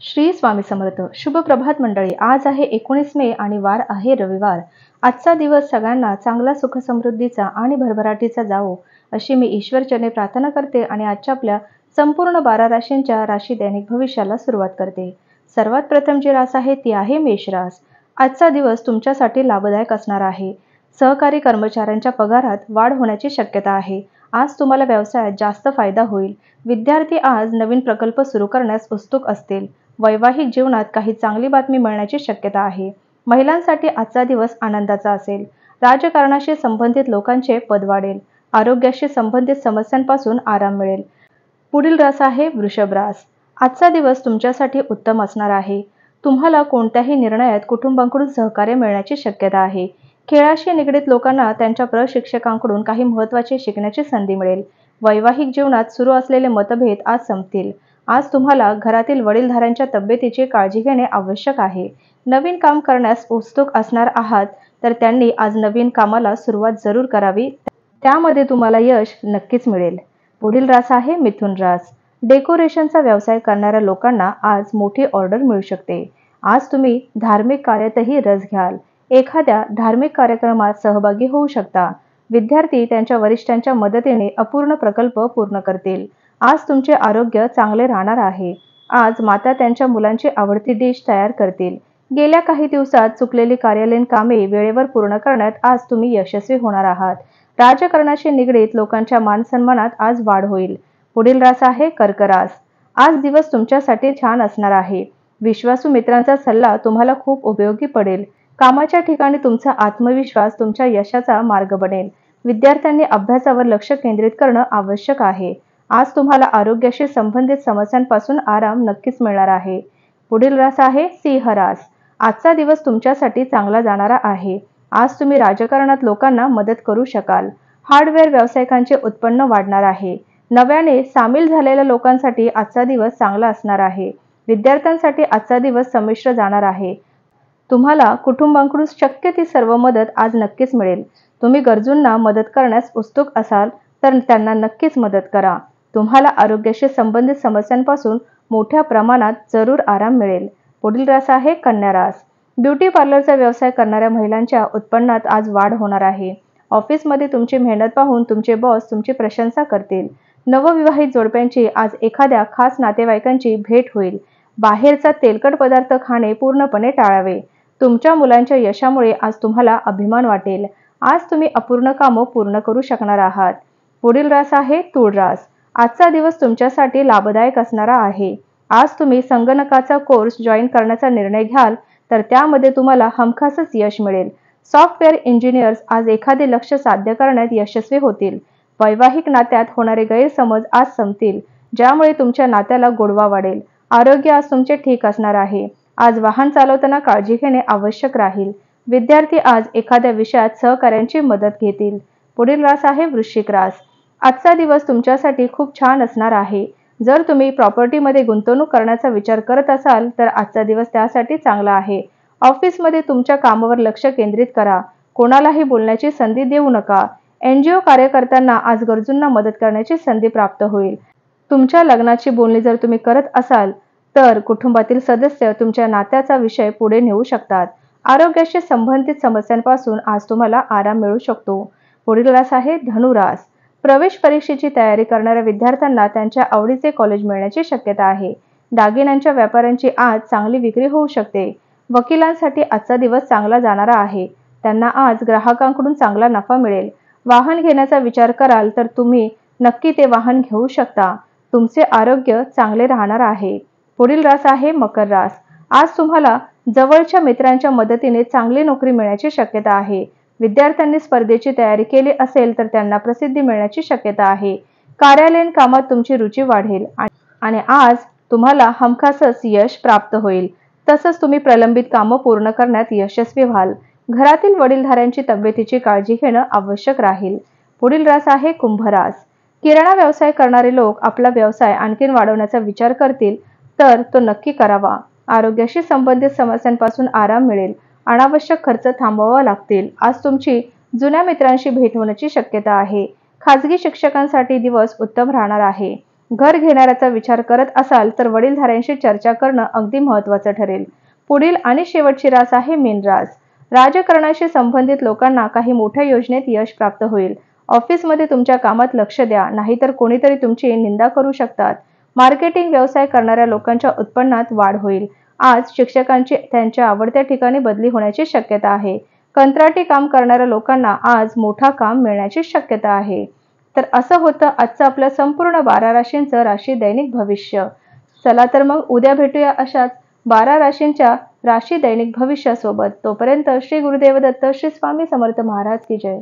श्री स्वामी समर्थ. शुभ प्रभात मंडळी. आज आहे 19 मे आणि वार आहे रविवार. आजचा दिवस सगळ्यांना चांगला, सुख समृद्धीचा आणि भरभराटीचा जावो अशी मी ईश्वरचरणी प्रार्थना करते आणि आजच्या आपल्या संपूर्ण 12 राशींच्या राशी दैनिक भविष्याला सुरुवात करते. सर्वात प्रथम जी रास आहे ती आहे मेष रास. आजचा दिवस तुमच्यासाठी लाभदायक असणार आहे. सहकारी कर्मचाऱ्यांच्या पगारात वाढ होण्याची शक्यता आहे. आज तुम्हाला व्यवसायात जास्त फायदा होईल. विद्यार्थी आज नवीन प्रकल्प सुरू करण्यास उत्सुक असतील. वैवाहिक जीवनात काही चांगली बातमी मिळण्याची शक्यता आहे. महिलांसाठी आजचा दिवस आनंदाचा असेल. राजकारणाशी संबंधित लोकांचे पद वाढेल. आरोग्याशी संबंधित समस्यांपासून आराम मिळेल. पुढील रास आहे वृषभ रास. आजचा दिवस तुमच्यासाठी उत्तम असणार आहे. तुम्हाला कोणत्याही निर्णयात कुटुंबाकडून सहकार्य मिळण्याची शक्यता आहे. खेळाशी निगडीत लोकांना त्यांच्या प्रशिक्षकांकडून काही महत्त्वाचे शिकण्याची संधी मिळेल. वैवाहिक जीवनात सुरू असलेले मतभेद आज संपतील. आज तुम्हाला घरातील वडीलधाऱ्यांच्या तब्येतीची काळजी घेणे आवश्यक आहे. नवीन काम करण्यास उत्सुक असणार आहात तर त्यांनी आज नवीन कामाला सुरुवात जरूर करावी. त्यामध्ये तुम्हाला यश नक्कीच मिळेल. पुढील रास आहे मिथुन रास. डेकोरेशनचा व्यवसाय करणाऱ्या लोकांना आज मोठी ऑर्डर मिळू शकते. आज तुम्ही धार्मिक कार्यातही रस घ्याल. एखाद्या धार्मिक कार्यक्रमात सहभागी होऊ शकता. विद्यार्थी त्यांच्या वरिष्ठांच्या मदतीने अपूर्ण प्रकल्प पूर्ण करतील. आज तुमचे आरोग्य चांगले राहणार आहे. आज माता त्यांच्या मुलांची आवडती डिश तयार करतील. गेल्या काही दिवसात चुकलेली कार्यालयीन कामे वेळेवर पूर्ण करण्यात आज तुम्ही यशस्वी होणार आहात. राजकारणाशी निगडीत लोकांच्या मानसन्मानात आज वाढ होईल. पुढील रास आहे कर्क रास. आज दिवस तुमच्यासाठी छान असणार आहे. विश्वासू मित्रांचा सल्ला तुम्हाला खूप उपयोगी पडेल. कामाच्या ठिकाणी तुमचा आत्मविश्वास तुमच्या यशाचा मार्ग बनेल. विद्यार्थ्यांनी अभ्यासावर लक्ष केंद्रित करणं आवश्यक आहे. आज तुम्हाला आरोग्याशी संबंधित समस्यांपासून आराम नक्कीच मिळणार आहे. पुढील रास आहे सिंह रास. आजचा दिवस तुमच्यासाठी चांगला जाणारा आहे. आज तुम्ही राजकारणात लोकांना मदत करू शकाल. हार्डवेअर व्यावसायिकांचे उत्पन्न वाढणार आहे. नव्याने सामील झालेल्या लोकांसाठी आजचा दिवस चांगला असणार आहे. विद्यार्थ्यांसाठी आजचा दिवस संमिश्र जाणार आहे. तुम्हाला कुटुंबाकडून शक्य ती सर्व मदत आज नक्कीच मिळेल. तुम्ही गरजूंना मदत करण्यास उत्सुक असाल तर त्यांना नक्कीच मदत करा. तुम्हाला आरोग्याशी संबंधित समस्यांपासून मोठ्या प्रमाणात जरूर आराम मिळेल. पुढील रास आहे कन्या रास. ब्युटी पार्लरचा व्यवसाय करणाऱ्या महिलांच्या उत्पन्नात आज वाढ होणार आहे. ऑफिसमध्ये तुमची मेहनत पाहून तुमचे बॉस तुमची प्रशंसा करतील. नवविवाहित जोडप्यांची आज एखाद्या खास नातेवाईकांची भेट होईल. बाहेरचा तेलकट पदार्थ खाणे पूर्णपणे टाळावे. तुमच्या मुलांच्या यशामुळे आज तुम्हाला अभिमान वाटेल. आज तुम्ही अपूर्ण कामं पूर्ण करू शकणार आहात. पुढील रास आहे तूळ रास. आजचा दिवस तुमच्यासाठी लाभदायक असणारा आहे. आज तुम्ही संगणकाचा कोर्स जॉईन करण्याचा निर्णय घ्याल तर त्यामध्ये तुम्हाला हमखासच यश मिळेल. सॉफ्टवेअर इंजिनियर्स आज एखादे लक्ष्य साध्य करण्यात यशस्वी होतील. वैवाहिक नात्यात होणारे गैरसमज आज संपतील, ज्यामुळे तुमच्या नात्याला गोडवा वाढेल. आरोग्य आज तुमचे ठीक असणार आहे. आज वाहन चालवताना काळजी घेणे आवश्यक राहील. विद्यार्थी आज एखाद्या विषयात सहकाऱ्यांची मदत घेतील. पुढील रास आहे वृश्चिक रास. आजचा दिवस तुमच्यासाठी खूप छान असणार आहे. जर तुम्ही प्रॉपर्टीमध्ये गुंतवणूक करण्याचा विचार करत असाल तर आजचा दिवस त्यासाठी चांगला आहे. ऑफिसमध्ये तुमच्या कामावर लक्ष केंद्रित करा. कोणालाही बोलण्याची संधी देऊ नका. NGO कार्यकर्त्यांना आज गरजूंना मदत करण्याची संधी प्राप्त होईल. तुमच्या लग्नाची बोलणी जर तुम्ही करत असाल तर कुटुंबातील सदस्य तुमच्या नात्याचा विषय पुढे नेऊ शकतात. आरोग्याशी संबंधित समस्यांपासून आज तुम्हाला आराम मिळू शकतो. पुढील रास आहे धनु रास. प्रवेश परीक्षेची तयारी करणाऱ्या विद्यार्थ्यांना त्यांच्या आवडीचे कॉलेज मिळण्याची शक्यता आहे. दागिन्यांच्या व्यापाऱ्यांची आज चांगली विक्री होऊ शकते. वकिलांसाठी आजचा दिवस चांगला जाणारा आहे. त्यांना आज ग्राहकांकडून चांगला नफा मिळेल. वाहन घेण्याचा विचार कराल तर तुम्ही नक्की ते वाहन घेऊ शकता. तुमचे आरोग्य चांगले राहणार आहे. पुढील रास आहे मकर रास. आज तुम्हाला जवळच्या मित्रांच्या मदतीने चांगली नोकरी मिळण्याची शक्यता आहे. विद्यार्थ्यांनी स्पर्धेची तयारी केली असेल तर त्यांना प्रसिद्धी मिळण्याची शक्यता आहे. कार्यालयीन कामात तुमची रुची वाढेल आणि आज तुम्हाला हमखासच यश प्राप्त होईल. तसंच तुम्ही प्रलंबित कामं पूर्ण करण्यात यशस्वी व्हाल. घरातील वडीलधाऱ्यांची तब्येतीची काळजी घेणं आवश्यक राहील. पुढील रास आहे कुंभ रास. किराणा व्यवसाय करणारे लोक आपला व्यवसाय आणखीन वाढवण्याचा विचार करतील तर तो नक्की करावा. आरोग्याशी संबंधित समस्यांपासून आराम मिळेल. अनावश्यक खर्च थांबवावा लागतील. आज तुमची जुन्या मित्रांशी भेट होण्याची शक्यता आहे. खाजगी शिक्षकांसाठी दिवस उत्तम राहणार आहे. घर घेणाऱ्याचा विचार करत असाल तर वडीलधाऱ्यांशी चर्चा करणं अगदी महत्त्वाचं ठरेल. पुढील आणि शेवटची रास आहे मीन रास. राजकारणाशी संबंधित लोकांना काही मोठ्या योजनेत यश प्राप्त होईल. ऑफिसमध्ये तुमच्या कामात लक्ष द्या, नाहीतर कोणीतरी तुमची निंदा करू शकतात. मार्केटिंग व्यवसाय करणाऱ्या लोकांच्या उत्पन्नात वाढ होईल. आज शिक्षकांची त्यांच्या आवडत्या ठिकाणी बदली होण्याची शक्यता आहे. कंत्राटी काम करणाऱ्या लोकांना आज मोठा काम मिळण्याची शक्यता आहे. तर असं होतं आजचं आपल्या संपूर्ण 12 राशींचं राशी दैनिक भविष्य. चला तर मग उद्या भेटूया अशाच 12 राशींच्या राशी दैनिक भविष्यासोबत. तोपर्यंत श्री गुरुदेव दत्त, श्री स्वामी समर्थ महाराज की जय.